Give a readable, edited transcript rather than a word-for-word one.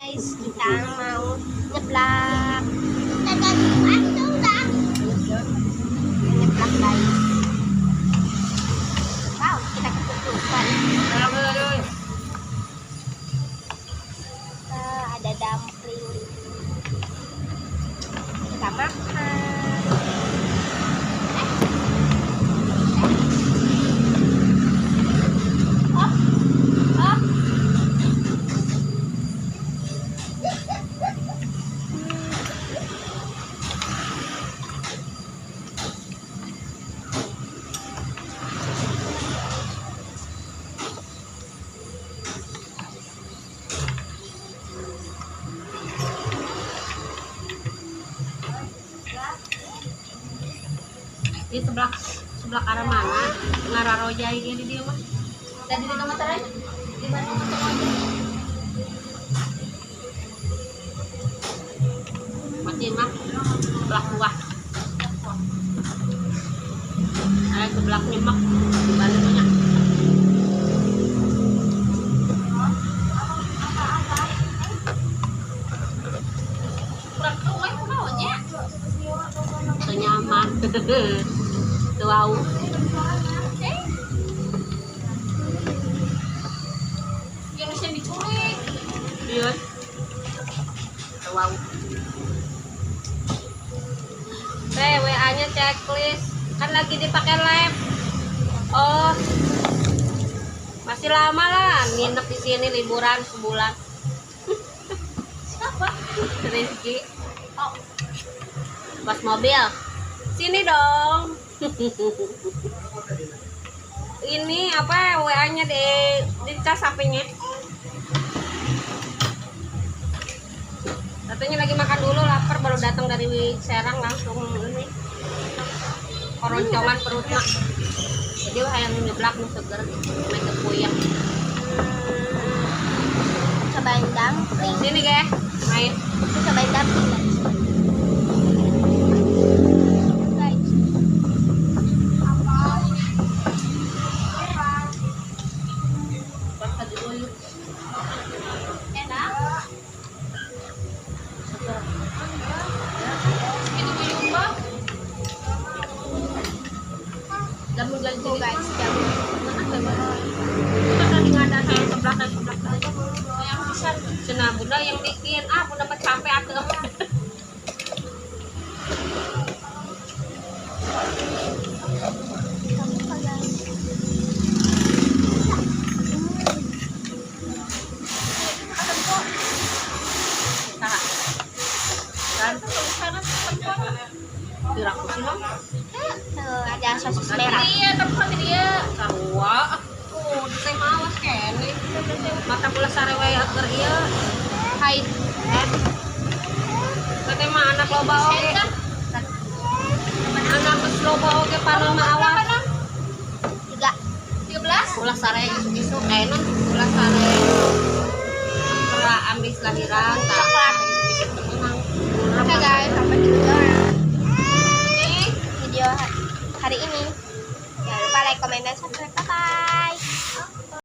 Guys, kita mau nyeblak. Nyeblak guys. Wow, kita ketutupan. Ada dumpling. Kita makan. Di sebelah arah mana? Ngarah rojai ini dia mah. Dan di nomor terakhir di mana mati mah sebelah buah. Ada sebelah nyemak di baliknya. Kurang tuh maunya. Nyaman. Wow. Yang bisa diculik. Iya. Wow. WA-nya checklist. Kan lagi dipakai lab. Oh. Masih lama lah nginep di sini liburan sebulan. Siapa? Rizky. Oh. Bas mobil. Sini dong. Ini apa WA-nya di cas HP-nya. Katanya lagi makan dulu, lapar, baru datang dari Serang langsung ini. Koroncongan perutnya. Jadi yang nyeblak nih seger, main kepuyang. Cobain dumpling. Sini guys, main. Cobain dumpling guys. Tuh guys, jamu. Kita tadi ngada saya sebelah aja. Yang bisa cenah bunda yang bikin bunda dapat capek atuh. Ada sosis merah. Iya, tempat dia. Sarua. Teh mawas kene. Mata pula sarewe agar ieu. Hai. Teh mah anak loba oge. Anak geus loba oge panon mah awas. 13. Ulah sare isu kene ulah sare. Pura ambis lahiran Coklat. Oke guys, sampai di video hari ini. Jangan lupa like, komen, dan subscribe. Bye-bye.